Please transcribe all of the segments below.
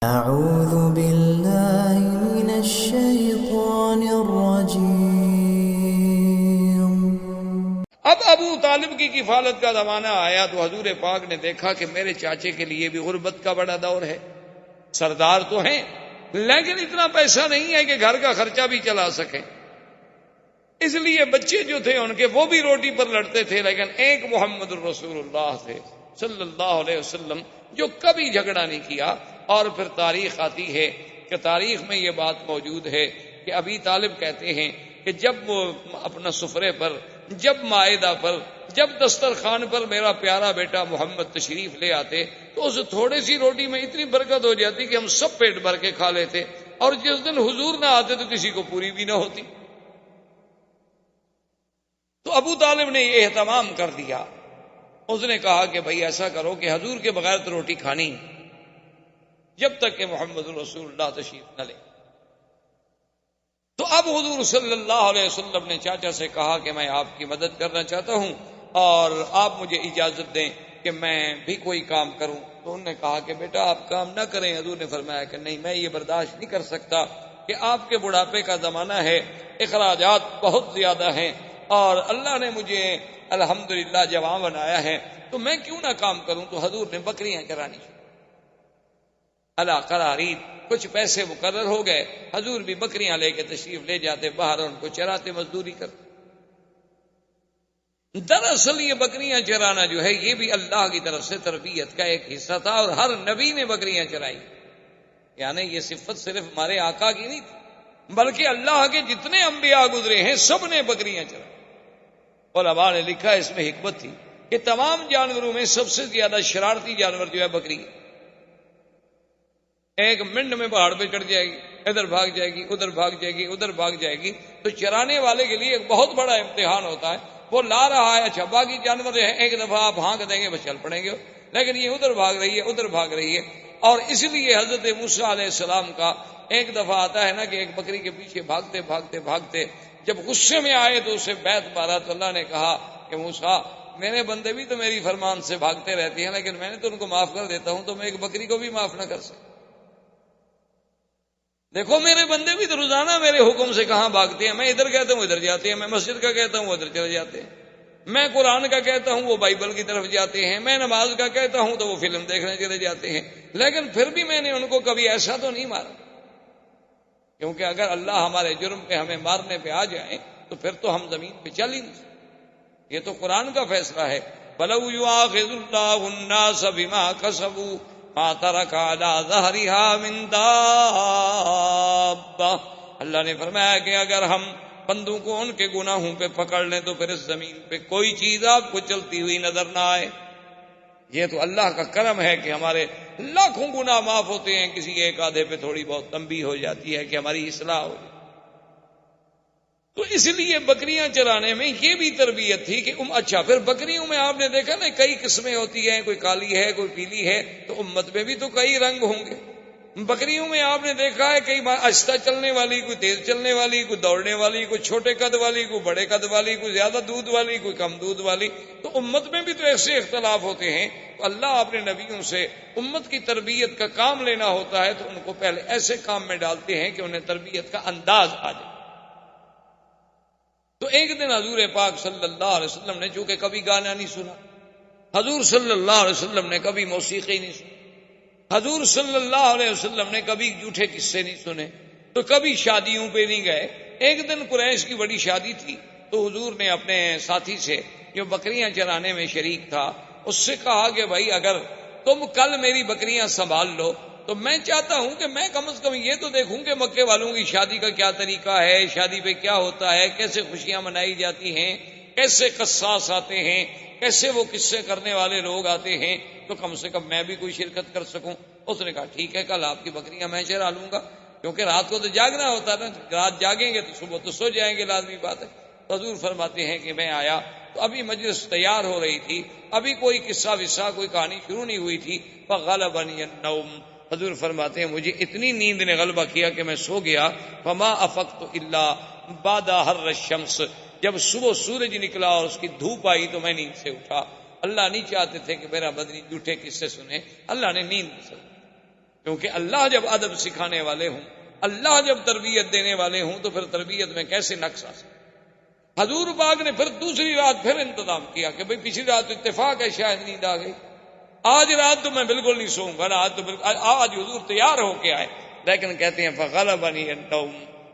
أعوذ بالله من الشيطان الرجيم۔ اب ابو طالب کی کفالت کا زمانہ آیا تو حضور پاک نے دیکھا کہ میرے چاچے کے لیے بھی غربت کا بڑا دور ہے، سردار تو ہیں لیکن اتنا پیسہ نہیں ہے کہ گھر کا خرچہ بھی چلا سکیں، اس لیے بچے جو تھے ان کے وہ بھی روٹی پر لڑتے تھے، لیکن ایک محمد الرسول اللہ تھے صلی اللہ علیہ وسلم جو کبھی جھگڑا نہیں کیا۔ اور پھر تاریخ آتی ہے کہ تاریخ میں یہ بات موجود ہے کہ ابی طالب کہتے ہیں کہ جب وہ اپنا سفرے پر، جب مائدہ پر، جب دسترخوان پر میرا پیارا بیٹا محمد تشریف لے آتے تو اس تھوڑی سی روٹی میں اتنی برکت ہو جاتی کہ ہم سب پیٹ بھر کے کھا لیتے، اور جس دن حضور نہ آتے تو کسی کو پوری بھی نہ ہوتی۔ تو ابو طالب نے یہ اہتمام کر دیا، اس نے کہا کہ بھائی ایسا کرو کہ حضور کے بغیر تو روٹی کھانی جب تک کہ محمد رسول اللہ تشریف نہ لے۔ تو اب حضور صلی اللہ علیہ وسلم نے چاچا سے کہا کہ میں آپ کی مدد کرنا چاہتا ہوں اور آپ مجھے اجازت دیں کہ میں بھی کوئی کام کروں۔ تو انہوں نے کہا کہ بیٹا آپ کام نہ کریں۔ حضور نے فرمایا کہ نہیں، میں یہ برداشت نہیں کر سکتا کہ آپ کے بڑھاپے کا زمانہ ہے، اخراجات بہت زیادہ ہیں، اور اللہ نے مجھے الحمدللہ جوان بنایا ہے، تو میں کیوں نہ کام کروں۔ تو حضور نے بکریاں چرانی اللہ قرارید، کچھ پیسے مقرر ہو گئے، حضور بھی بکریاں لے کے تشریف لے جاتے باہر، ان کو چراتے، مزدوری کرتے۔ دراصل یہ بکریاں چرانا جو ہے یہ بھی اللہ کی طرف سے تربیت کا ایک حصہ تھا، اور ہر نبی نے بکریاں چرائی، یعنی یہ صفت صرف ہمارے آقا کی نہیں تھی بلکہ اللہ کے جتنے انبیاء گزرے ہیں سب نے بکریاں چرائی۔ علماء نے لکھا اس میں حکمت تھی کہ تمام جانوروں میں سب سے زیادہ شرارتی جانور جو ہے بکری ہے۔ ایک منٹ میں پہاڑ پہ چڑھ جائے گی، ادھر بھاگ جائے گی، ادھر بھاگ جائے گی، ادھر بھاگ جائے گی۔ تو چرانے والے کے لیے ایک بہت بڑا امتحان ہوتا ہے، وہ لا رہا ہے، اچھا باقی جانور ہے ایک دفعہ آپ ہانک دیں گے بس چل پڑیں گے، لیکن یہ ادھر بھاگ رہی ہے، ادھر بھاگ رہی ہے۔ اور اس لیے حضرت موسیٰ علیہ السلام کا ایک دفعہ آتا ہے نا کہ ایک بکری کے پیچھے بھاگتے بھاگتے بھاگتے جب غصے میں آئے تو اسے بیت مارا، تو اللہ نے کہا کہ موسیٰ میرے بندے بھی تو میری فرمان سے بھاگتے رہتے ہیں، لیکن میں نے تو ان کو معاف کر دیتا ہوں، تو میں ایک بکری کو بھی معاف نہ کر سکتا۔ دیکھو میرے بندے بھی تو روزانہ میرے حکم سے کہاں بھاگتے ہیں، میں ادھر کہتا ہوں ادھر جاتے ہیں، میں مسجد کا کہتا ہوں ادھر چلے جاتے ہیں، میں قرآن کا کہتا ہوں وہ بائبل کی طرف جاتے ہیں، میں نماز کا کہتا ہوں تو وہ فلم دیکھنے چلے جاتے ہیں، لیکن پھر بھی میں نے ان کو کبھی ایسا تو نہیں مارا، کیونکہ اگر اللہ ہمارے جرم پہ ہمیں مارنے پہ آ جائیں تو پھر تو ہم زمین پہ چل ہی نہیں سکتے۔ یہ تو قرآن کا فیصلہ ہے، وَلَوْ يُؤَاخِذُ اللَّهُ النَّاسَ بِمَا كَسَبُوا مَا تَرَكَ عَلَىٰ ظَهْرِهَا مِن دَابَّةٍ۔ اللہ نے فرمایا کہ اگر ہم بندوں کو ان کے گناہوں پہ پکڑ لیں تو پھر اس زمین پہ کوئی چیز آپ کو چلتی ہوئی نظر نہ آئے۔ یہ تو اللہ کا کرم ہے کہ ہمارے لاکھوں گناہ معاف ہوتے ہیں، کسی ایک آدھے پہ تھوڑی بہت تنبیہ ہو جاتی ہے کہ ہماری اصلاح ہو جائے۔ تو اس لیے بکریاں چرانے میں یہ بھی تربیت تھی کہ اچھا پھر بکریوں میں آپ نے دیکھا نا کئی قسمیں ہوتی ہیں، کوئی کالی ہے کوئی پیلی ہے، تو امت میں بھی تو کئی رنگ ہوں گے۔ بکریوں میں آپ نے دیکھا ہے کئی آہستہ چلنے والی، کوئی تیز چلنے والی، کوئی دوڑنے والی، کوئی چھوٹے قد والی، کوئی بڑے قد والی، کوئی زیادہ دودھ والی، کوئی کم دودھ والی۔ تو امت میں بھی تو ایسے اختلاف ہوتے ہیں، تو اللہ اپنے نبیوں سے امت کی تربیت کا کام لینا ہوتا ہے تو ان کو پہلے ایسے کام میں ڈالتے ہیں کہ انہیں تربیت کا انداز آ جائے۔ تو ایک دن حضور پاک صلی اللہ علیہ وسلم نے چونکہ کبھی گانا نہیں سنا، حضور صلی اللہ علیہ وسلم نے کبھی موسیقی نہیں سنی، حضور صلی اللہ علیہ وسلم نے کبھی جھوٹے قصے نہیں سنے، تو کبھی شادیوں پہ نہیں گئے۔ ایک دن قریش کی بڑی شادی تھی، تو حضور نے اپنے ساتھی سے جو بکریاں چرانے میں شریک تھا اس سے کہا کہ بھائی اگر تم کل میری بکریاں سنبھال لو تو میں چاہتا ہوں کہ میں کم از کم یہ تو دیکھوں کہ مکے والوں کی شادی کا کیا طریقہ ہے، شادی پہ کیا ہوتا ہے، کیسے خوشیاں منائی جاتی ہیں، کیسے قصاص آتے ہیں، کیسے وہ قصے کرنے والے لوگ آتے ہیں، تو کم سے کم میں بھی کوئی شرکت کر سکوں۔ اس نے کہا ٹھیک ہے، کل آپ کی بکریاں میں چرا لوں گا، کیونکہ رات کو تو جاگنا ہوتا ہے نا، رات جاگیں گے تو صبح تو سو جائیں گے، لازمی بات ہے۔ تو حضور فرماتے ہیں کہ میں آیا تو ابھی مجلس تیار ہو رہی تھی، ابھی کوئی قصہ وصہ کوئی کہانی شروع نہیں ہوئی تھی، فغلبنی النوم۔ حضور فرماتے ہیں مجھے اتنی نیند نے غلبہ کیا کہ میں سو گیا، فما افقت الا بعد حر الشمس۔ جب صبح سورج نکلا اور اس کی دھوپ آئی تو میں نیند سے اٹھا۔ اللہ نہیں چاہتے تھے کہ میرا بدنی جھوٹے قصے سنے، اللہ نے نیند سے کیونکہ اللہ جب ادب سکھانے والے ہوں، اللہ جب تربیت دینے والے ہوں تو پھر تربیت میں کیسے نقص آ سکتا؟ حضور پاک نے پھر دوسری رات پھر انتظام کیا کہ بھئی پچھلی رات تو اتفاق ہے شاید نیند آ گئی، آج رات تو میں بالکل نہیں سوؤں گا، آج تو بالکل، آج حضور تیار ہو کے آئے، لیکن کہتے ہیں فغلبنی النوم،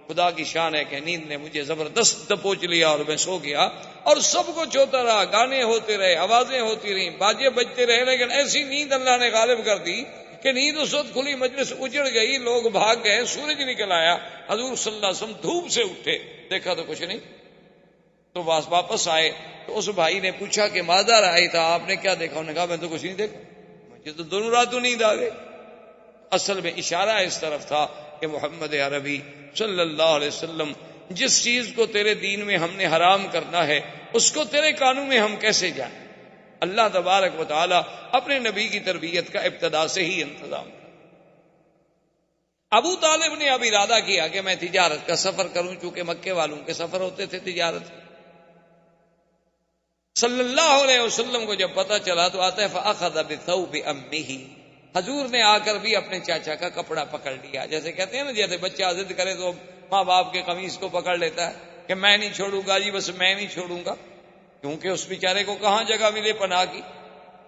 خدا کی شان ہے کہ نیند نے مجھے زبردست دبوچ لیا اور میں سو گیا، اور سب کچھ ہوتا رہا، گانے ہوتے رہے، آوازیں ہوتی رہیں، باجے بجتے رہے، لیکن ایسی نیند اللہ نے غالب کر دی کہ نیند اس وقت کھلی، مجلس اجڑ گئی، لوگ بھاگ گئے، سورج نکل آیا، حضور صلی اللہ علیہ وسلم دھوپ سے اٹھے، دیکھا تو کچھ نہیں، تو واپس آئے تو اس بھائی نے پوچھا کہ ماذا رأیت، آپ نے کیا دیکھا؟ انہوں نے کہا میں تو کچھ نہیں دیکھا، مجھے تو دونوں راتوں نیند آ گئی۔ اصل میں اشارہ اس طرف تھا کہ محمد عربی صلی اللہ علیہ وسلم، جس چیز کو تیرے دین میں ہم نے حرام کرنا ہے اس کو تیرے قانون میں ہم کیسے جائیں؟ اللہ تبارک و تعالی اپنے نبی کی تربیت کا ابتدا سے ہی انتظام کر۔ ابو طالب نے اب ارادہ کیا کہ میں تجارت کا سفر کروں، چونکہ مکے والوں کے سفر ہوتے تھے تجارت کے۔ صلی اللہ علیہ وسلم کو جب پتہ چلا تو آتا ہے فأخذ بثوب امہ، حضور نے آ کر بھی اپنے چاچا کا کپڑا پکڑ لیا، جیسے کہتے ہیں نا جیسے بچہ ضد کرے تو ماں باپ کے قمیص کو پکڑ لیتا ہے کہ میں نہیں چھوڑوں گا جی، بس میں نہیں چھوڑوں گا، کیونکہ اس بیچارے کو کہاں جگہ ملے پناہ کی۔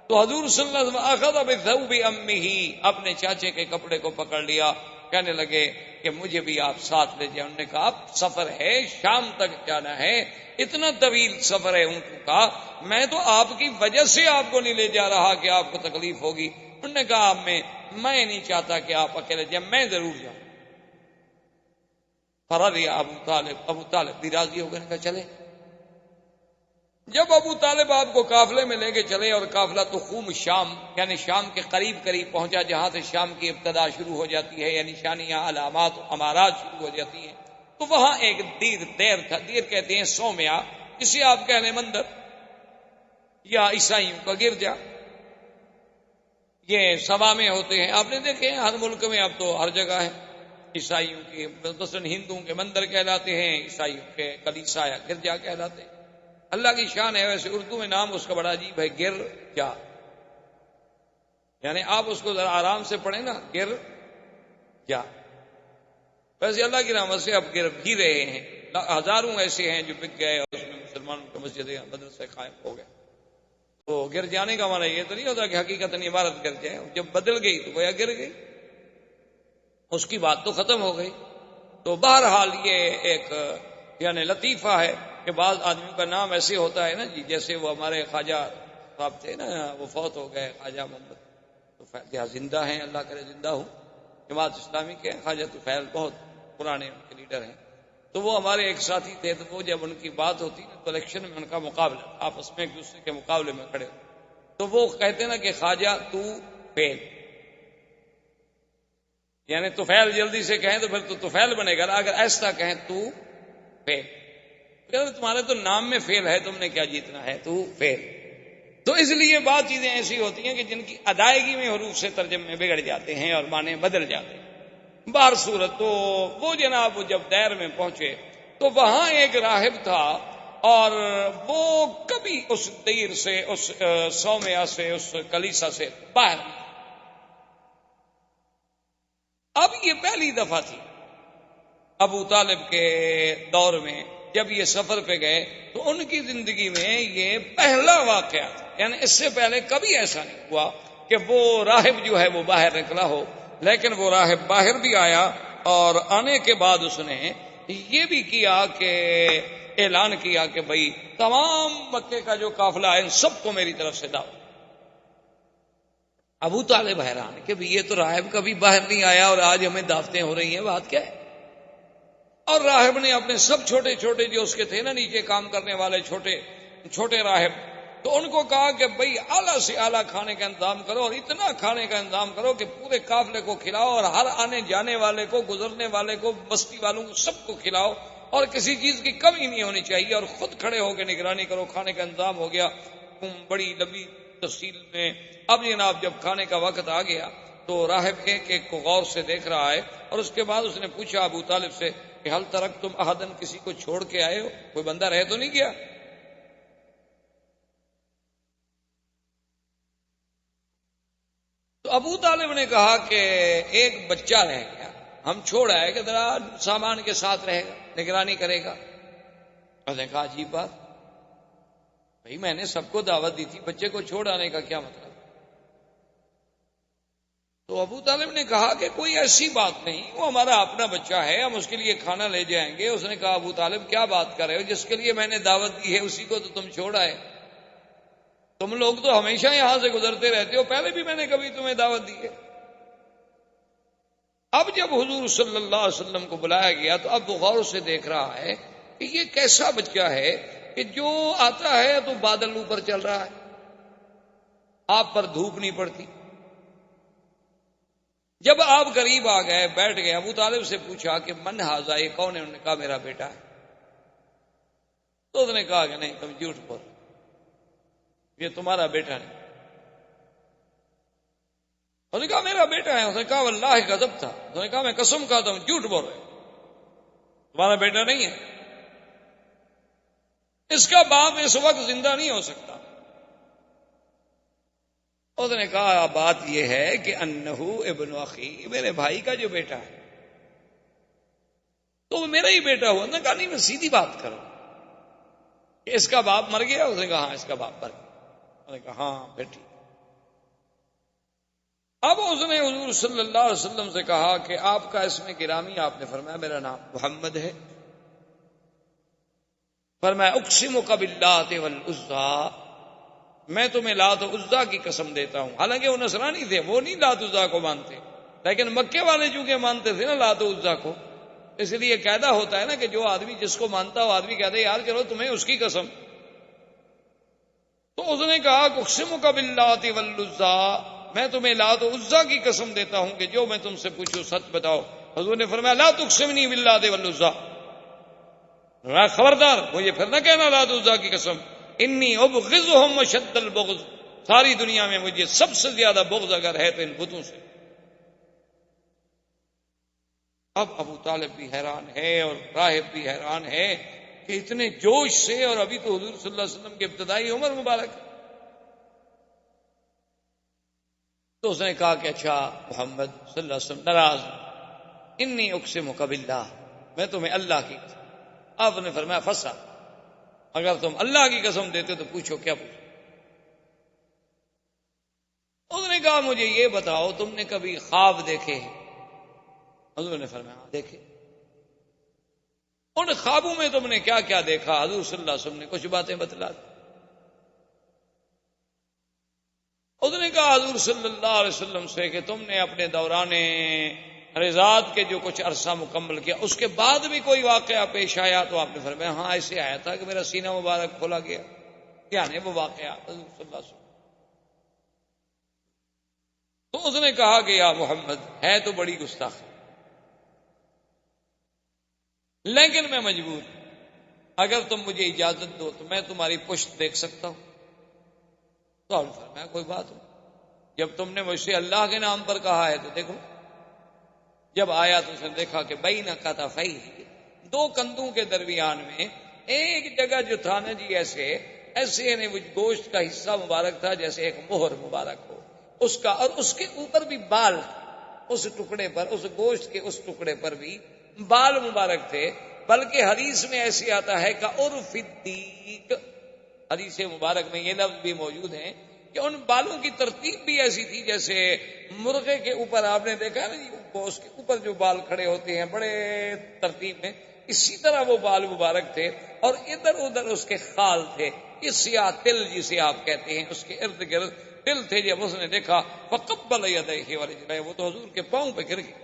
تو حضور صلی اللہ علیہ وسلم اخذ بثوب امہ، اپنے چاچے کے کپڑے کو پکڑ لیا، کہنے لگے کہ مجھے بھی آپ ساتھ لے جائیں۔ انہوں نے کہا اب سفر ہے، شام تک جانا ہے، اتنا طویل سفر ہے اونٹوں کا، میں تو آپ کی وجہ سے آپ کو نہیں لے جا رہا کہ آپ کو تکلیف ہوگی۔ انہوں نے کہا میں نہیں چاہتا کہ آپ اکیلے جائیں، میں ضرور جاؤں۔ فرضی ابو طالب بھی راضی ہو گئے، کہا چلے۔ جب ابو طالب آپ کو قافلے میں لے کے چلے اور قافلہ تخوم شام یعنی شام کے قریب پہنچا، جہاں سے شام کی ابتدا شروع ہو جاتی ہے، یعنی نشانیاں، علامات، امارات شروع ہو جاتی ہیں، تو وہاں ایک دیر تھا، دیر کہتے ہیں سومیا، جسے آپ کہہ لیں مندر یا عیسائیوں کا گرجا، یہ سبا میں ہوتے ہیں، آپ نے دیکھے ہیں ہر ملک میں، اب تو ہر جگہ ہے۔ عیسائیوں کے مثلاً ہندوؤں کے مندر کہلاتے ہیں، عیسائیوں کے کلیسا یا گرجا کہلاتے ہیں۔ اللہ کی شان ہے، ویسے اردو میں نام اس کا بڑا عجیب ہے، گرجا، یعنی آپ اس کو ذرا آرام سے پڑھیں نا، گرجا۔ ویسے اللہ کی رحمت سے اب گر بھی رہے ہیں، ہزاروں ایسے ہیں جو بک گئے اور اس میں مسلمانوں کی مسجدیں مدرسے قائم ہو گئے۔ تو گر جانے کا معنی یہ تو نہیں ہوتا کہ حقیقت عبارت گر جائے، جب بدل گئی تو گویا گر گئی، اس کی بات تو ختم ہو گئی۔ تو بہرحال یہ ایک یعنی لطیفہ ہے کہ بعض آدمیوں کا نام ایسے ہوتا ہے نا جی، جیسے وہ ہمارے خواجہ صاحب تھے نا، وہ فوت ہو گئے، خواجہ محمد تو زندہ ہیں، اللہ کرے زندہ ہوں، جماعت اسلامی کے خواجہ طفیل بہت پرانے ان کے لیڈر ہیں۔ تو وہ ہمارے ایک ساتھی تھے، تو وہ جب ان کی بات ہوتی نا تو الیکشن میں ان کا مقابلہ، آپس میں ایک دوسرے کے مقابلے میں کھڑے، تو وہ کہتے نا کہ خواجہ تو فیل، یعنی طفیل جلدی سے کہیں تو پھر تو طفیل بنے گا، اگر ایسا کہیں تو فیل، تمہارے تو نام میں فیل ہے، تم نے کیا جیتنا ہے، تو فیل۔ تو اس لیے بعض چیزیں ایسی ہوتی ہیں کہ جن کی ادائیگی میں حروف سے ترجمے بگڑ جاتے ہیں اور معنی بدل جاتے ہیں۔ بہر صورت تو وہ جناب جب دیر میں پہنچے تو وہاں ایک راہب تھا، اور وہ کبھی اس دیر سے، اس سومیا سے، اس کلیسا سے باہر نہیں۔ اب یہ پہلی دفعہ تھی ابو طالب کے دور میں، جب یہ سفر پہ گئے تو ان کی زندگی میں یہ پہلا واقعہ تھا، یعنی اس سے پہلے کبھی ایسا نہیں ہوا کہ وہ راہب جو ہے وہ باہر نکلا ہو، لیکن وہ راہب باہر بھی آیا، اور آنے کے بعد اس نے یہ بھی کیا کہ اعلان کیا کہ بھئی تمام مکے کا جو قافلہ ہے ان سب کو میری طرف سے دعوت۔ ابو طالب حیران کہ بھئی یہ تو راہب کبھی باہر نہیں آیا اور آج ہمیں دعوتیں ہو رہی ہیں، بات کیا ہے؟ اور راہب نے اپنے سب چھوٹے چھوٹے جو اس کے تھے نا نیچے کام کرنے والے چھوٹے راہب، تو ان کو کہا کہ بھئی اعلیٰ سے اعلیٰ کھانے کا انتظام کرو، اور اتنا کھانے کا انتظام کرو کہ پورے قافلے کو کھلاؤ، اور ہر آنے جانے والے کو، گزرنے والے کو، بستی والوں کو، سب کو کھلاؤ، اور کسی چیز کی کمی نہیں ہونی چاہیے، اور خود کھڑے ہو کے نگرانی کرو۔ کھانے کا انتظام ہو گیا بڑی لمبی تفصیل میں۔ اب جناب جب کھانے کا وقت آ گیا تو راہب ایک کو غور سے دیکھ رہا ہے، اور اس کے بعد اس نے پوچھا ابو طالب سے کہ حل ترکتم احدن، کسی کو چھوڑ کے آئے ہو، کوئی بندہ رہ تو نہیں گیا؟ تو تو ابو طالب نے کہا کہ ایک بچہ رہ گیا، ہم چھوڑ آئے کہ ذرا سامان کے ساتھ رہے گا، نگرانی کرے گا۔ اس نے کہا عجیب بات، بھائی میں نے سب کو دعوت دی تھی، بچے کو چھوڑ آنے کا کیا مطلب؟ تو ابو طالب نے کہا کہ کوئی ایسی بات نہیں، وہ ہمارا اپنا بچہ ہے، ہم اس کے لیے کھانا لے جائیں گے۔ اس نے کہا ابو طالب کیا بات کر رہے ہو، جس کے لیے میں نے دعوت دی ہے اسی کو تو تم چھوڑ آئے، تم لوگ تو ہمیشہ یہاں سے گزرتے رہتے ہو، پہلے بھی میں نے کبھی تمہیں دعوت دی ہے۔ اب جب حضور صلی اللہ علیہ وسلم کو بلایا گیا تو اب وہ غور سے دیکھ رہا ہے کہ یہ کیسا بچہ ہے کہ جو آتا ہے تو بادل اوپر چل رہا ہے، آپ پر دھوپ نہیں پڑتی۔ جب آپ قریب آ گئے، بیٹھ گئے، ابو طالب سے پوچھا کہ من ھذا، یہ کون ہے؟ انہوں نے کہا میرا بیٹا ہے۔ تو اس نے کہا کہ نہیں، تم جھوٹ بول، یہ تمہارا بیٹا نہیں۔ اس نے کہا میرا بیٹا ہے۔ اس نے کہا واللہ کذب تھا۔ اس نے کہا میں قسم کھاتا ہوں جھوٹ بول رہے، تمہارا بیٹا نہیں ہے، اس کا باپ اس وقت زندہ نہیں ہو سکتا۔ اس نے کہا بات یہ ہے کہ انہو ابن اخی، میرے بھائی کا جو بیٹا ہے تو وہ میرا ہی بیٹا ہوا۔ نے کہا نہیں، میں سیدھی بات کروں کہ اس کا باپ مر گیا؟ اس نے کہا ہاں اس کا باپ مر گیا۔ اس نے کہا ہاں پھر ٹھیک۔ اب اس نے حضور صلی اللہ علیہ وسلم سے کہا کہ آپ کا اسم گرامی، آپ نے فرمایا میرا نام محمد ہے۔ فرمایا اقسمک باللات والعزیٰ، میں تمہیں لات و عزیٰ کی قسم دیتا ہوں۔ حالانکہ وہ نصرانی تھے، وہ نہیں لات و عزیٰ کو مانتے، لیکن مکے والے چونکہ مانتے تھے نا لات و عزیٰ کو، اس لیے قاعدہ ہوتا ہے نا کہ جو آدمی جس کو مانتا ہو آدمی کہتا ہے یار چلو تمہیں اس کی قسم۔ تو اس نے کہا اقسمک باللات والعزیٰ، میں تمہیں لات و عزیٰ کی قسم دیتا ہوں کہ جو میں تم سے پوچھوں سچ بتاؤ۔ حضور نے فرمایا لا تقسمنی باللات والعزیٰ، خبردار مجھے پھر نہ کہنا لات و عزیٰ کی قسم، انی ابغضہم اشد البغض، ساری دنیا میں مجھے سب سے زیادہ بغض اگر ہے تو ان بتوں سے۔ اب ابو طالب بھی حیران ہے اور راہب بھی حیران ہے کہ اتنے جوش سے، اور ابھی تو حضور صلی اللہ علیہ وسلم کی ابتدائی عمر مبارک۔ تو اس نے کہا کہ اچھا محمد صلی اللہ علیہ وسلم ناراض، انی اقسمک باللہ، میں تمہیں اللہ کی قسم۔ آپ نے فرمایا فسا، اگر تم اللہ کی قسم دیتے تو پوچھو کیا پوچھو۔ اس نے کہا مجھے یہ بتاؤ تم نے کبھی خواب دیکھے ہیں؟ حضور نے فرمایا ہاں دیکھے۔ ان خوابوں میں تم نے کیا کیا دیکھا؟ حضور صلی اللہ علیہ وسلم نے کچھ باتیں بتلا دی۔ اس نے کہا حضور صلی اللہ علیہ وسلم سے کہ تم نے اپنے دوران رضاعت کے جو کچھ عرصہ مکمل کیا اس کے بعد بھی کوئی واقعہ پیش آیا؟ تو آپ نے فرمایا ہاں ایسے آیا تھا کہ میرا سینہ مبارک کھولا گیا۔ کیا ہے وہ واقعہ؟ حضور صلی اللہ علیہ وسلم۔ تو اس نے کہا کہ یا محمد ہے تو بڑی گستاخی، لیکن میں مجبور، اگر تم مجھے اجازت دو تو میں تمہاری پشت دیکھ سکتا ہوں۔ تو آپ نے فرمایا کوئی بات ہو، جب تم نے مجھ سے اللہ کے نام پر کہا ہے تو دیکھو۔ جب آیا تو اس نے دیکھا کہ بین کتفیہ، دو کندھوں کے درمیان میں ایک جگہ جو تھا نا جی ایسے یعنی وہ گوشت کا حصہ مبارک تھا جیسے ایک مہر مبارک ہو اس کا، اور اس کے اوپر بھی بال، اس ٹکڑے پر، اس گوشت کے اس ٹکڑے پر بھی بال مبارک تھے۔ بلکہ حدیث میں ایسے آتا ہے کہ عرف الدیک، حدیث مبارک میں یہ لفظ بھی موجود ہیں کہ ان بالوں کی ترتیب بھی ایسی تھی جیسے مرغے کے اوپر آپ نے دیکھا نا جی اس کے اوپر جو بال کھڑے ہوتے ہیں بڑے ترتیب میں، اسی طرح وہ بال مبارک تھے، اور ادھر ادھر اس کے خال تھے، اس سیاہ تل جسے آپ کہتے ہیں اس کے ارد گرد تل تھے۔ جب اس نے دیکھا فقبل یدیہ ورجلہ، وہ تو حضور کے پاؤں پہ گر گئے۔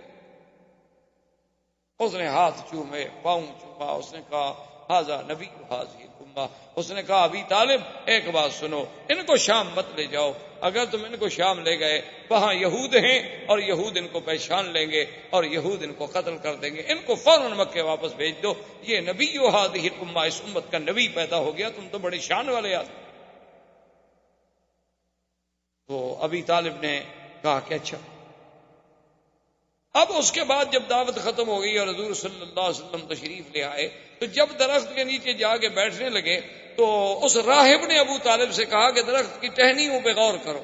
اس نے ہاتھ چومے، پاؤں چوما، اس نے کہا ھذا نبی ھذہ الامہ۔ اس نے کہا ابی طالب ایک بات سنو، ان کو شام مت لے جاؤ، اگر تم ان کو شام لے گئے وہاں یہود ہیں اور یہود ان کو پہچان لیں گے اور یہود ان کو قتل کر دیں گے، ان کو فوراً مکے واپس بھیج دو، یہ نبی ھذہ الامہ، اس امت کا نبی پیدا ہو گیا، تم تو بڑے شان والے آدمی۔ تو ابی طالب نے کہا کہ اچھا۔ اب اس کے بعد جب دعوت ختم ہو گئی اور حضور صلی اللہ علیہ وسلم تشریف لے آئے تو جب درخت کے نیچے جا کے بیٹھنے لگے تو اس راہب نے ابو طالب سے کہا کہ درخت کی ٹہنیوں پہ غور کرو۔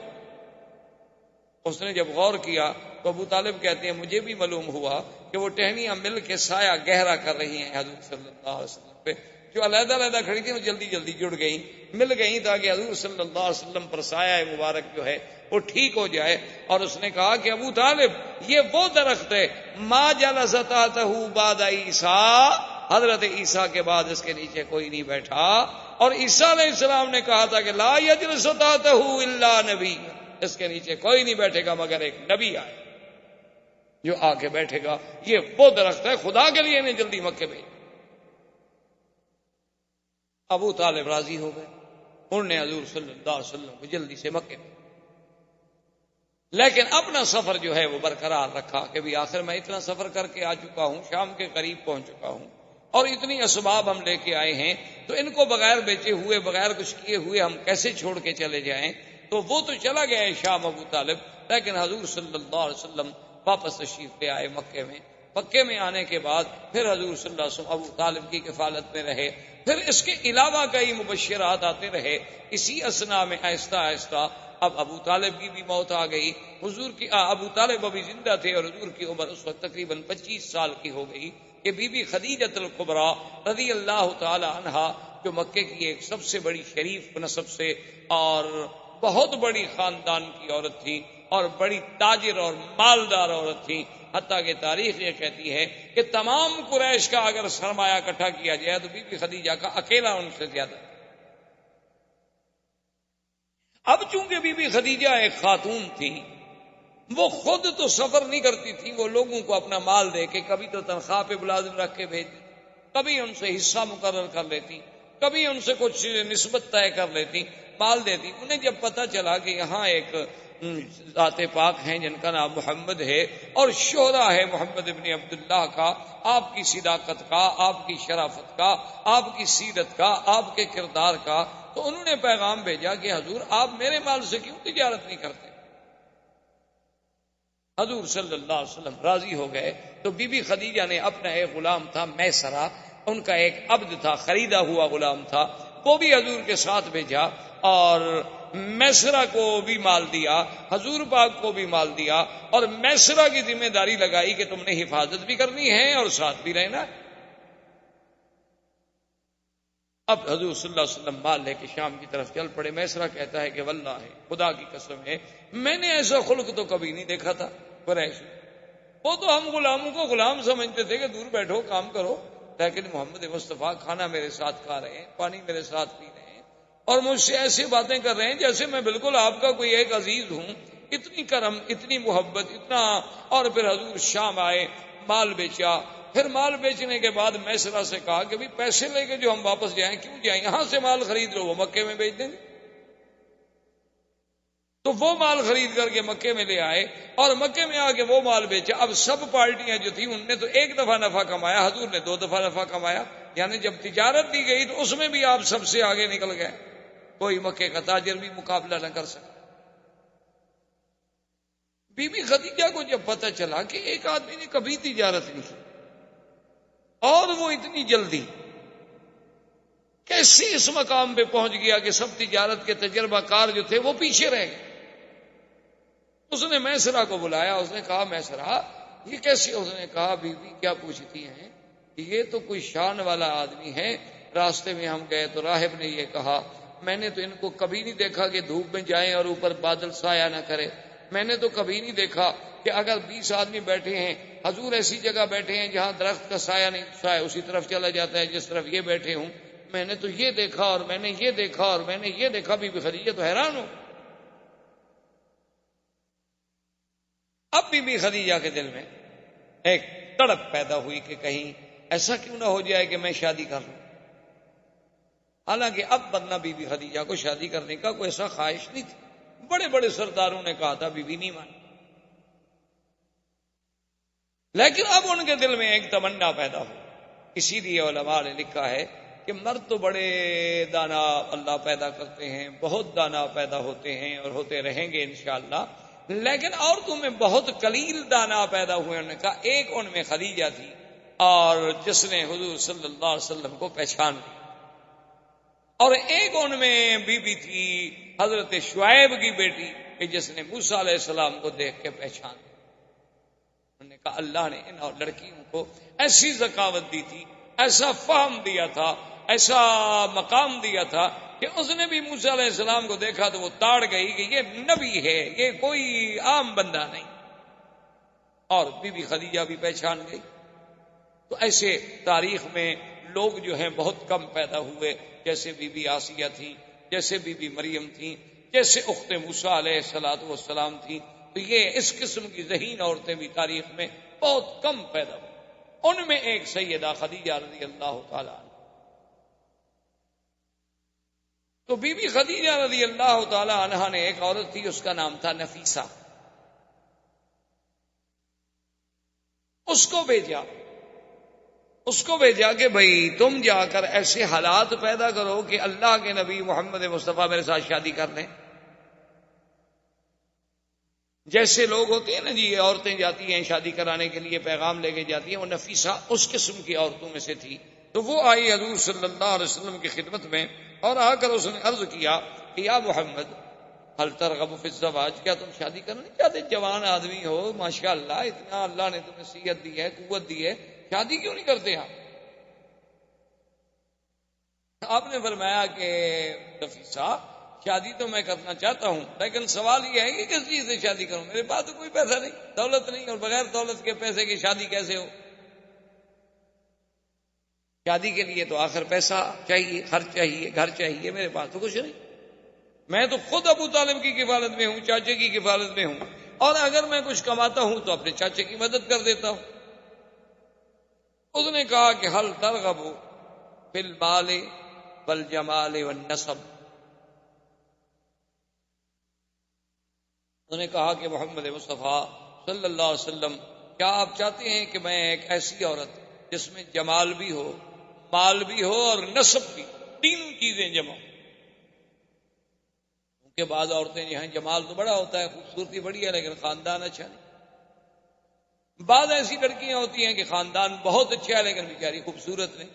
اس نے جب غور کیا تو ابو طالب کہتے ہیں مجھے بھی معلوم ہوا کہ وہ ٹہنیاں مل کے سایہ گہرا کر رہی ہیں حضور صلی اللہ علیہ وسلم پہ. جو علیحدہ علیحدہ کھڑی تھی وہ جلدی جلدی جڑ گئیں، مل گئیں تاکہ حضور صلی اللہ علیہ وسلم پر سایہ مبارک جو ہے وہ ٹھیک ہو جائے. اور اس نے کہا کہ ابو طالب یہ وہ درخت ہے ما جلس تحتہ بعد عیسیٰ، حضرت عیسیٰ کے بعد اس کے نیچے کوئی نہیں بیٹھا. اور عیسیٰ علیہ السلام نے کہا تھا کہ لا یجلس تحتہ الا نبی، اس کے نیچے کوئی نہیں بیٹھے گا مگر ایک نبی آئے جو آ کے بیٹھے گا. یہ وہ درخت ہے، خدا کے لیے انہیں جلدی مکے بھیج. ابو طالب راضی ہو گئے، انہوں نے حضور صلی اللہ علیہ وسلم کو جلدی سے مکے میں، لیکن اپنا سفر جو ہے وہ برقرار رکھا کہ بھی آخر میں اتنا سفر کر کے آ چکا ہوں، شام کے قریب پہنچ چکا ہوں اور اتنی اسباب ہم لے کے آئے ہیں، تو ان کو بغیر بیچے ہوئے بغیر کچھ کیے ہوئے ہم کیسے چھوڑ کے چلے جائیں. تو وہ تو چلا گیا ہے شام ابو طالب، لیکن حضور صلی اللہ علیہ وسلم واپس تشریف لے آئے مکے میں. مکے میں آنے کے بعد پھر حضور صلی اللہ علیہ وسلم ابو طالب کی کفالت میں رہے. پھر اس کے علاوہ کئی مبشرات آتے رہے. اسی اسنا میں آہستہ آہستہ اب ابو طالب کی بھی موت آ گئی. حضور کی ابو طالب ابھی زندہ تھے اور حضور کی عمر اس وقت تقریباً 25 سال کی ہو گئی کہ بی بی خدیجۃ الکبریٰ رضی اللہ تعالی عنہا جو مکے کی ایک سب سے بڑی شریف نسب سے اور بہت بڑی خاندان کی عورت تھی اور بڑی تاجر اور مالدار عورت تھی. حتیٰ کہ تاریخ یہ کہتی ہے کہ تمام قریش کا اگر سرمایہ اکٹھا کیا جائے تو بی بی خدیجہ کا اکیلا ان سے زیادہ. اب چونکہ بی بی خدیجہ ایک خاتون تھی، وہ خود تو سفر نہیں کرتی تھی، وہ لوگوں کو اپنا مال دے کے کبھی تو تنخواہ پہ ملازم رکھ کے بھیج دیتی، کبھی ان سے حصہ مقرر کر لیتی، کبھی ان سے کچھ نسبت طے کر لیتی، مال دیتی. انہیں جب پتہ چلا کہ یہاں ایک ذات پاک ہیں جن کا نام محمد ہے اور شہرا ہے محمد ابن عبداللہ کا، آپ کی صداقت کا، آپ کی شرافت کا، آپ کی سیرت کا، آپ کے کردار کا، تو انہوں نے پیغام بھیجا کہ حضور آپ میرے مال سے کیوں تجارت نہیں کرتے. حضور صلی اللہ علیہ وسلم راضی ہو گئے. تو بی بی خدیجہ نے اپنا ایک غلام تھا میسرہ، ان کا ایک عبد تھا، خریدا ہوا غلام تھا، وہ بھی حضور کے ساتھ بھیجا اور میسرہ کو بھی مال دیا، حضور پاک کو بھی مال دیا اور میسرہ کی ذمہ داری لگائی کہ تم نے حفاظت بھی کرنی ہے اور ساتھ بھی رہنا. اب حضور صلی اللہ علیہ وسلم مال لے کے شام کی طرف چل پڑے. میسرہ کہتا ہے کہ واللہ ہے، خدا کی قسم ہے، میں نے ایسا خلق تو کبھی نہیں دیکھا تھا. قریش وہ تو ہم غلاموں کو غلام سمجھتے تھے کہ دور بیٹھو کام کرو، لیکن محمد مصطفیٰ کھانا میرے ساتھ کھا رہے ہیں، پانی میرے ساتھ پی رہے ہیں اور مجھ سے ایسی باتیں کر رہے ہیں جیسے میں بالکل آپ کا کوئی ایک عزیز ہوں. اتنی کرم، اتنی محبت، اتنا. اور پھر حضور شام آئے، مال بیچا. پھر مال بیچنے کے بعد میسرہ سے کہا کہ بھی پیسے لے کے جو ہم واپس جائیں کیوں جائیں، یہاں سے مال خرید لو، وہ مکے میں بیچ دیں گے. تو وہ مال خرید کر کے مکے میں لے آئے اور مکے میں آ کے وہ مال بیچا. اب سب پارٹیاں جو تھیں ان نے تو ایک دفعہ نفع کمایا، حضور نے 2 دفعہ نفع کمایا. یعنی جب تجارت دی گئی تو اس میں بھی آپ سب سے آگے نکل گئے، کوئی مکے کا تاجر بھی مقابلہ نہ کر سکا. بی بی خدیجہ کو جب پتہ چلا کہ ایک آدمی نے کبھی تجارت نہیں کی اور وہ اتنی جلدی کیسے اس مقام پہ پہنچ گیا کہ سب تجارت کے تجربہ کار جو تھے وہ پیچھے رہ گئے. اس نے میسرہ کو بلایا، اس نے کہا میسرہ یہ کیسے؟ اس نے کہا بی بی کیا پوچھتی ہیں، یہ تو کوئی شان والا آدمی ہے. راستے میں ہم گئے تو راہب نے یہ کہا، میں نے تو ان کو کبھی نہیں دیکھا کہ دھوپ میں جائیں اور اوپر بادل سایہ نہ کرے. میں نے تو کبھی نہیں دیکھا کہ اگر 20 آدمی بیٹھے ہیں، حضور ایسی جگہ بیٹھے ہیں جہاں درخت کا سایہ نہیں، سایہ اسی طرف چلا جاتا ہے جس طرف یہ بیٹھے ہوں. میں نے تو یہ دیکھا اور میں نے یہ دیکھا اور میں نے یہ دیکھا. بی بی خدیجہ تو حیران ہو. اب بی بی خدیجہ کے دل میں ایک تڑپ پیدا ہوئی کہ کہیں ایسا کیوں نہ ہو جائے کہ میں شادی کر لوں. حالانکہ اب بدنہ بی بی خدیجہ کو شادی کرنے کا کوئی ایسا خواہش نہیں تھی. بڑے بڑے سرداروں نے کہا تھا، بی بی نہیں مانی. لیکن اب ان کے دل میں ایک تمنا پیدا ہو. اسی لیے علماء نے لکھا ہے کہ مرد تو بڑے دانا اللہ پیدا کرتے ہیں، بہت دانا پیدا ہوتے ہیں اور ہوتے رہیں گے انشاءاللہ، لیکن عورتوں میں بہت قلیل دانا پیدا ہوئے. انہوں نے کہا ایک ان میں خدیجہ تھی اور جس نے حضور صلی اللہ علیہ وسلم کو پہچان لی، اور ایک ان میں بی بی تھی حضرت شعیب کی بیٹی کہ جس نے موسیٰ علیہ السلام کو دیکھ کے پہچان لیا۔ انہوں نے کہا اللہ نے ان لڑکیوں کو ایسی ذکاوت دی تھی، ایسا فہم دیا تھا، ایسا مقام دیا تھا کہ اس نے بھی موسیٰ علیہ السلام کو دیکھا تو وہ تاڑ گئی کہ یہ نبی ہے، یہ کوئی عام بندہ نہیں، اور بی بی خدیجہ بھی پہچان گئی۔ تو ایسے تاریخ میں لوگ جو ہیں بہت کم پیدا ہوئے، جیسے بی بی آسیہ تھی، جیسے بی بی مریم تھی، جیسے اخت موسیٰ علیہ السلام تھی۔ تو یہ اس قسم کی ذہین عورتیں بھی تاریخ میں بہت کم پیدا ہوئی، ان میں ایک سیدہ خدیجہ رضی اللہ تعالی عنہ۔ تو بی بی خدیجہ رضی اللہ تعالی عنہ نے ایک عورت تھی، اس کا نام تھا نفیسہ، اس کو بھیجا کہ بھئی تم جا کر ایسے حالات پیدا کرو کہ اللہ کے نبی محمد مصطفیٰ میرے ساتھ شادی کر لیں۔ جیسے لوگ ہوتے ہیں نا جی، عورتیں جاتی ہیں شادی کرانے کے لیے، پیغام لے کے جاتی ہیں، وہ نفیسہ اس قسم کی عورتوں میں سے تھی۔ تو وہ آئی حضور صلی اللہ علیہ وسلم کی خدمت میں، اور آ کر اس نے عرض کیا کہ یا محمد هل ترغب فی الزواج، کیا تم شادی کرنا نہیں چاہتے؟ جوان آدمی ہو، ماشاءاللہ، اتنا اللہ نے تمہیں صحت دی ہے، قوت دی ہے، شادی کیوں نہیں کرتے آپ؟ آپ نے فرمایا کہ نفیسہ شادی تو میں کرنا چاہتا ہوں، لیکن سوال یہ ہے کہ کس چیز سے شادی کروں؟ میرے پاس تو کوئی پیسہ نہیں، دولت نہیں، اور بغیر دولت کے پیسے کی شادی کیسے ہو؟ شادی کے لیے تو آخر پیسہ چاہیے، خرچ چاہیے، گھر چاہیے، میرے پاس تو کچھ نہیں۔ میں تو خود ابو طالب کی کفالت میں ہوں، چاچے کی کفالت میں ہوں، اور اگر میں کچھ کماتا ہوں تو اپنے چاچے کی مدد کر دیتا ہوں۔ اس نے کہا کہ هل ترغب فی المال والجمال والنسب، انہوں نے کہا کہ محمد مصطفیٰ صلی اللہ علیہ وسلم، کیا آپ چاہتے ہیں کہ میں ایک ایسی عورت جس میں جمال بھی ہو، مال بھی ہو اور نسب بھی، تینوں چیزیں جمع ہوں؟ کیونکہ بعض عورتیں جو ہیں جمال تو بڑا ہوتا ہے، خوبصورتی بڑی ہے، لیکن خاندان اچھا نہیں۔ بعض ایسی لڑکیاں ہوتی ہیں کہ خاندان بہت اچھا ہے لیکن بیچاری خوبصورت نہیں۔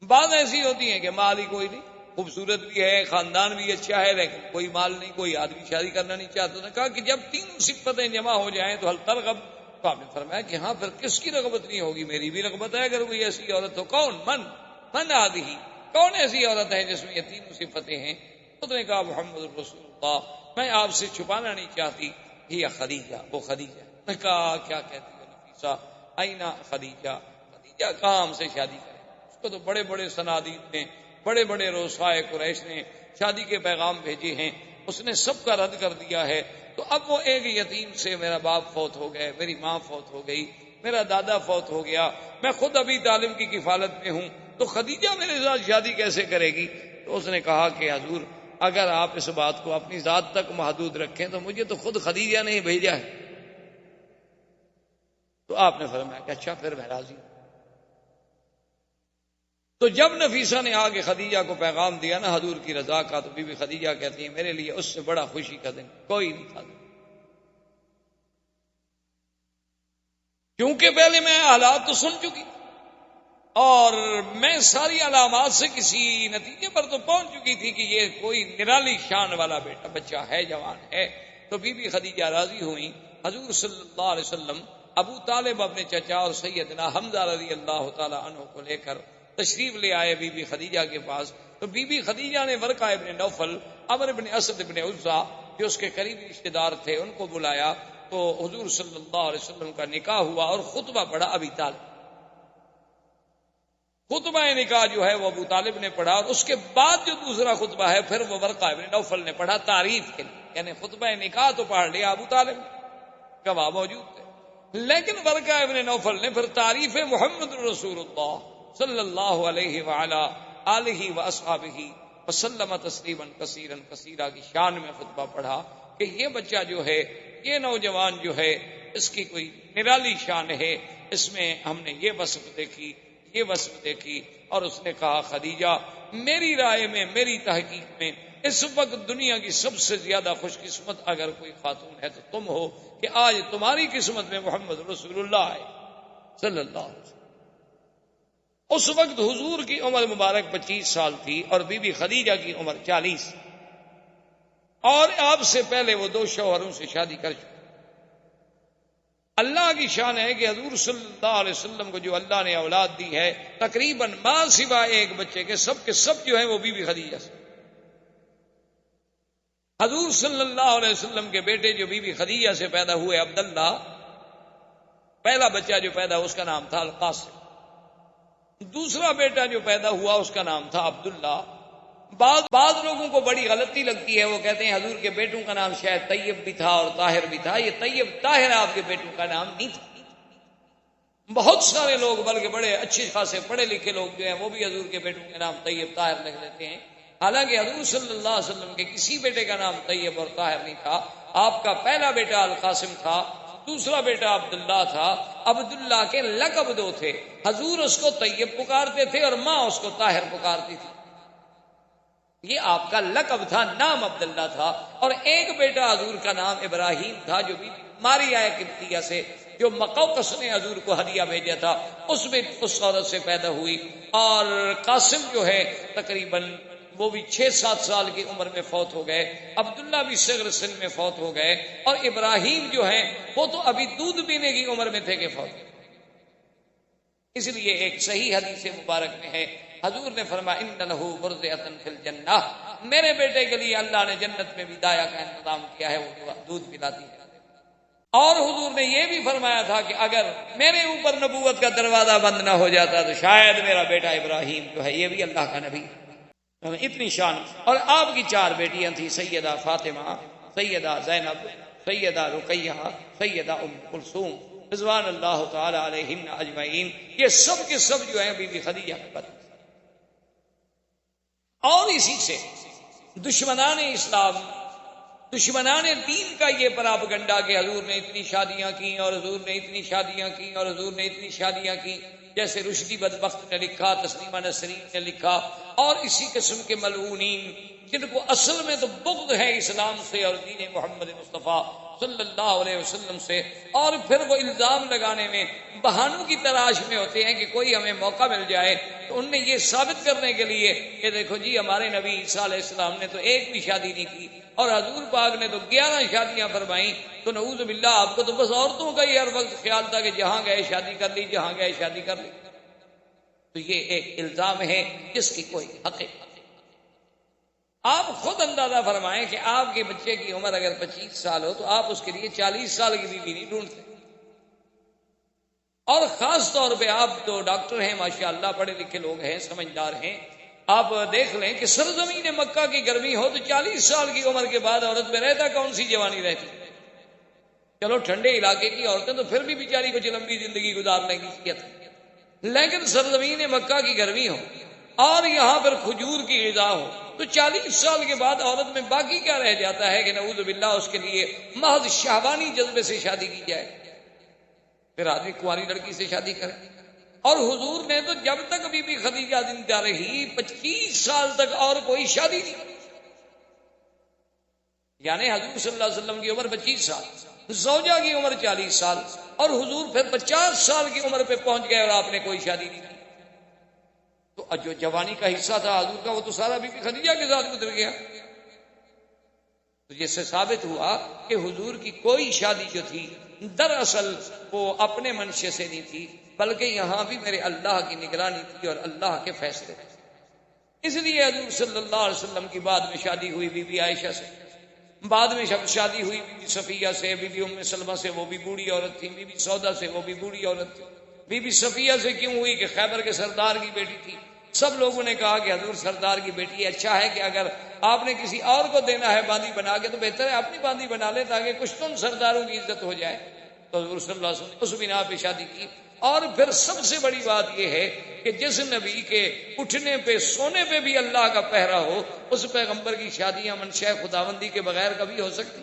بعض ایسی ہوتی ہیں کہ مال ہی کوئی نہیں، خوبصورت بھی ہے، خاندان بھی اچھا ہے، لیکن کوئی مال نہیں، کوئی آدمی شادی کرنا نہیں چاہتا۔ نے کہا کہ جب تینوں صفتیں جمع ہو جائیں تو هل ترغب، تو آپ نے فرمایا کہ ہاں، پھر کس کی رغبت نہیں ہوگی؟ میری بھی رغبت ہے اگر کوئی ایسی عورت ہو۔ کون؟ من هذه، کون ایسی عورت ہے جس میں یہ تینوں صفتیں ہیں؟ اس نے کہا محمد رسول اللہ، میں آپ سے چھپانا نہیں چاہتی، ہی خدیجہ، وہ خدیجہ۔ نے کہا کیا کہتی ہے نفیسہ؟ اینا خدیجہ، خدیجہ کہاں ہم سے شادی کرے؟ اس کو تو بڑے بڑے صنادید نے، بڑے بڑے رؤسائے قریش نے شادی کے پیغام بھیجے ہیں، اس نے سب کا رد کر دیا ہے۔ تو اب وہ ایک یتیم سے، میرا باپ فوت ہو گئے، میری ماں فوت ہو گئی، میرا دادا فوت ہو گیا، میں خود ابھی طالب کی کفالت میں ہوں، تو خدیجہ میرے ساتھ شادی کیسے کرے گی؟ تو اس نے کہا کہ حضور اگر آپ اس بات کو اپنی ذات تک محدود رکھیں تو مجھے تو خود خدیجہ نے ہی بھیجا ہے۔ تو آپ نے فرمایا کہ اچھا، پھر میں راضی ہوں۔ تو جب نفیسہ نے آگے خدیجہ کو پیغام دیا نا حضور کی رضا کا، تو بی بی خدیجہ کہتی ہے میرے لیے اس سے بڑا خوشی کا دن کوئی نہیں تھا، کیونکہ پہلے میں حالات تو سن چکی اور میں ساری علامات سے کسی نتیجے پر تو پہنچ چکی تھی کہ یہ کوئی نرالی شان والا بچہ ہے، جوان ہے۔ تو بی بی خدیجہ راضی ہوئی۔ حضور صلی اللہ علیہ وسلم ابو طالب اپنے چچا اور سیدنا حمزہ رضی اللہ تعالی عنہ کو لے کر تشریف لے آئے بی بی خدیجہ کے پاس۔ تو بی بی خدیجہ نے ورقہ ابن نوفل، عمر ابن اسد ابن عزہ جو اس کے قریبی رشتے دار تھے ان کو بلایا، تو حضور صلی اللہ علیہ وسلم کا نکاح ہوا اور خطبہ پڑھا ابی طالب۔ خطبہ نکاح جو ہے وہ ابو طالب نے پڑھا، اور اس کے بعد جو دوسرا خطبہ ہے پھر وہ ورقہ ابن نوفل نے پڑھا تعریف کے لیے، یعنی خطبہ نکاح تو پڑھ لیا ابو طالب نے، گواہ موجود تھے، لیکن ورقہ ابن نوفل نے پھر تعریف محمد رسول اللہ صلی اللہ علیہ وعلا آلہ واصحابہ وسلم تسلیما کثیرا کثیرا کی شان میں خطبہ پڑھا کہ یہ بچہ جو ہے، یہ نوجوان جو ہے، اس کی کوئی نرالی شان ہے، اس میں ہم نے یہ وصف دیکھی، یہ وصف دیکھی۔ اور اس نے کہا خدیجہ میری رائے میں، میری تحقیق میں اس وقت دنیا کی سب سے زیادہ خوش قسمت اگر کوئی خاتون ہے تو تم ہو کہ آج تمہاری قسمت میں محمد رسول اللہ ہے صلی اللہ علیہ وسلم۔ اس وقت حضور کی عمر مبارک 25 سال تھی اور بی بی خدیجہ کی عمر 40۔ اور آپ سے پہلے وہ 2 شوہروں سے شادی کر چکے. اللہ کی شان ہے کہ حضور صلی اللہ علیہ وسلم کو جو اللہ نے اولاد دی ہے تقریباً ماں سوائے ایک بچے کے سب جو ہیں وہ بی بی خدیجہ سے. حضور صلی اللہ علیہ وسلم کے بیٹے جو بی بی خدیجہ سے پیدا ہوئے عبداللہ، پہلا بچہ جو پیدا ہوا اس کا نام تھا القاسم. دوسرا بیٹا جو پیدا ہوا اس کا نام تھا عبداللہ. بعض لوگوں کو بڑی غلطی لگتی ہے، وہ کہتے ہیں حضور کے بیٹوں کا نام شاید طیب بھی تھا اور طاہر بھی تھا. یہ طیب طاہر آپ کے بیٹوں کا نام نہیں تھا. بہت سارے لوگ بلکہ بڑے اچھے خاصے پڑھے لکھے لوگ جو ہیں وہ بھی حضور کے بیٹوں کے نام طیب طاہر لکھ لیتے ہیں، حالانکہ حضور صلی اللہ علیہ وسلم کے کسی بیٹے کا نام طیب اور طاہر نہیں تھا. آپ کا پہلا بیٹا القاسم تھا، دوسرا بیٹا عبداللہ تھا. عبداللہ کے لقب 2 تھے، حضور اس کو طیب پکارتے تھے اور ماں اس کو طاہر پکارتی تھی. یہ آپ کا لقب تھا، نام عبداللہ تھا. اور ایک بیٹا حضور کا نام ابراہیم تھا جو بھی ماریا قبطیہ سے، جو مقوقس نے حضور کو ہدیہ بھیجا تھا، اس میں اس عورت سے پیدا ہوئی. اور قاسم جو ہے تقریباً وہ بھی 6-7 سال کی عمر میں فوت ہو گئے. عبداللہ بھی صغر سن میں فوت ہو گئے. اور ابراہیم جو ہیں وہ تو ابھی دودھ پینے کی عمر میں تھے کہ فوت ہوئے. اس لیے ایک صحیح حدیث مبارک میں ہے حضور نے فرمایا ان لہ برزۃ فی الجنہ، میرے بیٹے کے لیے اللہ نے جنت میں بھی دایا کا انتظام کیا ہے، وہ دودھ پلاتی ہے. اور حضور نے یہ بھی فرمایا تھا کہ اگر میرے اوپر نبوت کا دروازہ بند نہ ہو جاتا تو شاید میرا بیٹا ابراہیم جو ہے یہ بھی اللہ کا نبی. اتنی شان. اور آپ کی 4 بیٹیاں تھیں، سیدہ فاطمہ، سیدہ زینب، سیدہ رقیہ، سیدہ ام کلثوم رضوان اللہ تعالی علیہن اجمعین. یہ سب کے سب جو ہیں بی بی خدیجہ کے بچے. اور اسی سے دشمنان اسلام، دشمنان دین کا یہ پراپگنڈا کہ حضور نے اتنی شادیاں کی اور حضور نے اتنی شادیاں کی اور حضور نے اتنی شادیاں کی، جیسے رشدی بدبخت نے لکھا، تسلیمہ نسرین نے لکھا، اور اسی قسم کے ملعونین جن کو اصل میں تو بغض ہے اسلام سے اور دین محمد مصطفیٰ صلی اللہ علیہ وسلم سے، اور پھر وہ الزام لگانے میں بہانوں کی تلاش میں ہوتے ہیں کہ کوئی ہمیں موقع مل جائے تو ان نے یہ ثابت کرنے کے لیے کہ دیکھو جی ہمارے نبی عیسیٰ علیہ السلام نے تو ایک بھی شادی نہیں کی اور حضور پاک نے تو 11 شادیاں فرمائیں، تو نعوذ باللہ آپ کو تو بس عورتوں کا ہی ہر وقت خیال تھا کہ جہاں گئے شادی کر لی، جہاں گئے شادی کر لی. تو یہ ایک الزام ہے جس کی کوئی حقیقت نہیں. آپ خود اندازہ فرمائیں کہ آپ کے بچے کی عمر اگر 25 سال ہو تو آپ اس کے لیے 40 سال کی بیوی نہیں ڈھونڈتے. اور خاص طور پہ آپ تو ڈاکٹر ہیں ماشاءاللہ، پڑھے لکھے لوگ ہیں، سمجھدار ہیں. آپ دیکھ لیں کہ سرزمین مکہ کی گرمی ہو تو 40 سال کی عمر کے بعد عورت میں رہتا کون سی جوانی رہتی. چلو ٹھنڈے علاقے کی عورتیں تو پھر بھی بیچاری کچھ لمبی زندگی گزارنے کی صلاحیت ہے، لیکن سرزمین مکہ کی گرمی ہو اور یہاں پر کھجور کی غذا ہو تو 40 سال کے بعد عورت میں باقی کیا رہ جاتا ہے کہ نعوذ باللہ اس کے لیے محض شہوانی جذبے سے شادی کی جائے. پھر آدمی کنواری لڑکی سے شادی کرے. اور حضور نے تو جب تک بی بی خدیجہ زندہ رہی 25 سال تک اور کوئی شادی نہیں، یعنی حضور صلی اللہ علیہ وسلم کی عمر 25 سال، زوجہ کی عمر 40 سال، اور حضور پھر 50 سال کی عمر پہ پہنچ گئے اور آپ نے کوئی شادی نہیں کی. تو جو جوانی کا حصہ تھا حضور کا وہ تو سارا بی بی خدیجہ کے ساتھ گزر گیا. تو جس سے ثابت ہوا کہ حضور کی کوئی شادی جو تھی دراصل وہ اپنے منشے سے نہیں تھی، بلکہ یہاں بھی میرے اللہ کی نگرانی تھی اور اللہ کے فیصلے تھے. اس لیے حضور صلی اللہ علیہ وسلم کی بعد میں شادی ہوئی بی بی عائشہ سے، بعد میں شادی ہوئی بی بی صفیہ سے، بی بی ام سلمہ سے، وہ بھی بوڑھی عورت تھی، بی بی سودا سے، وہ بھی بوڑھی عورت تھی. بی بی صفیہ سے کیوں ہوئی کہ خیبر کے سردار کی بیٹی تھی. سب لوگوں نے کہا کہ حضور سردار کی بیٹی اچھا ہے کہ اگر آپ نے کسی اور کو دینا ہے باندی بنا کے تو بہتر ہے اپنی باندی بنا لے تاکہ کچھ تو سرداروں کی عزت ہو جائے. تو حضور صلی اللہ علیہ وسلم نے اس بنا پہ شادی کی. اور پھر سب سے بڑی بات یہ ہے کہ جس نبی کے اٹھنے پہ سونے پہ بھی اللہ کا پہرا ہو اس پیغمبر کی شادیاں منشاء خداوندی کے بغیر کبھی ہو سکتی.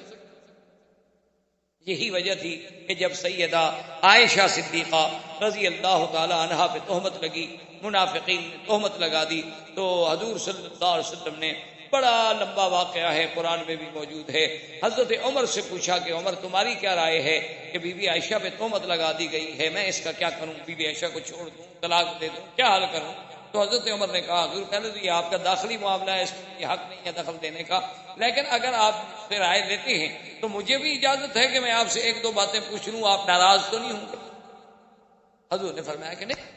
یہی وجہ تھی کہ جب سیدہ عائشہ صدیقہ رضی اللہ تعالی عنہا پہ تہمت لگی، منافقین نے تہمت لگا دی، تو حضور صلی اللہ علیہ وسلم نے بڑا لمبا واقعہ ہے قرآن میں بھی موجود ہے، حضرت عمر سے پوچھا کہ عمر تمہاری کیا رائے ہے کہ بی بی عائشہ پہ تہمت لگا دی گئی ہے، میں اس کا کیا کروں؟ بی بی عائشہ کو چھوڑ دوں، طلاق دے دوں، کیا حل کروں؟ تو حضرت عمر نے کہا حضور پہلے تو یہ آپ کا داخلی معاملہ ہے، اس میں یہ حق نہیں ہے دخل دینے کا، لیکن اگر آپ مجھ سے رائے لیتے ہیں تو مجھے بھی اجازت ہے کہ میں آپ سے ایک دو باتیں پوچھ لوں، آپ ناراض تو نہیں ہوں گے؟ حضور نے فرمایا کہ نہیں۔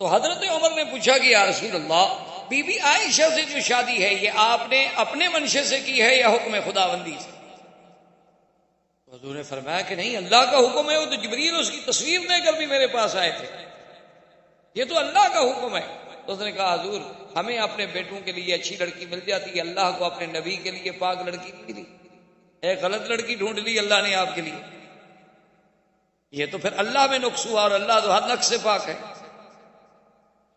تو حضرت عمر نے پوچھا کہ یا رسول اللہ، بی بی عائشہ سے جو شادی ہے یہ آپ نے اپنے منشے سے کی ہے یا حکم خداوندی سے؟ تو حضور نے فرمایا کہ نہیں، اللہ کا حکم ہے، وہ تو جبریل اس کی تصویر دے کر بھی میرے پاس آئے تھے، یہ تو اللہ کا حکم ہے۔ تو اس نے کہا حضور ہمیں اپنے بیٹوں کے لیے اچھی لڑکی مل جاتی ہے، اللہ کو اپنے نبی کے لیے پاک لڑکی نہیں ملی، ایک غلط لڑکی ڈھونڈ لی اللہ نے آپ کے لیے، یہ تو پھر اللہ میں نقص ہوا، اور اللہ تو ہر نقص سے پاک ہے۔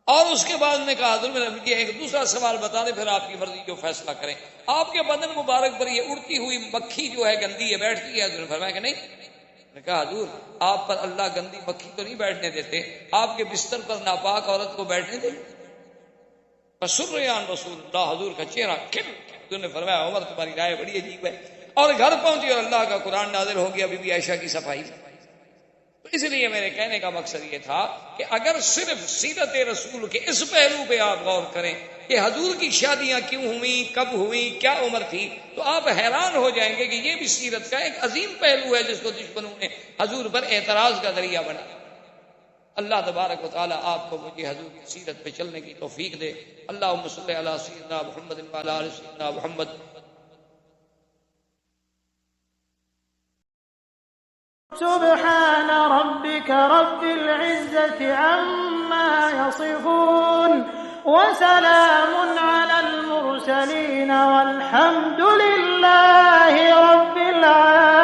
اور اس کے بعد نے کہا حضور مجھے ایک دوسرا سوال بتا دیں، پھر آپ کی مرضی جو فیصلہ کریں، آپ کے بدن مبارک پر یہ اڑتی ہوئی مکھی جو ہے گندی ہے بیٹھتی ہے؟ حضور نے فرمایا کہ نہیں۔ نے کہا حضور آپ پر اللہ گندی مکھی تو نہیں بیٹھنے دیتے، آپ کے بستر پر ناپاک عورت کو بیٹھنے دیں؟ فسریان رسول اللہ، حضور کا چہرہ کھل۔ حضور نے فرمایا عمر تمہاری رائے بڑی عجیب ہے، اور گھر پہنچی اور اللہ کا قرآن نازل ہو گیا بی بی عائشہ کی صفائی سے۔ تو اس لیے میرے کہنے کا مقصد یہ تھا کہ اگر صرف سیرت رسول کے اس پہلو پہ آپ غور کریں کہ حضور کی شادیاں کیوں ہوئیں، کب ہوئیں، کیا عمر تھی، تو آپ حیران ہو جائیں گے کہ یہ بھی سیرت کا ایک عظیم پہلو ہے جس کو دشمنوں نے حضور پر اعتراض کا ذریعہ بنا۔ اللہ تبارک و تعالی آپ کو مجھے حضور کی سیرت پہ چلنے کی توفیق دے۔ اللہم صلی علی سیدنا محمد وعلی آل سیدنا محمد۔ سبحان ربك رب العزة عما يصفون وسلام على المرسلين والحمد لله رب العالمين۔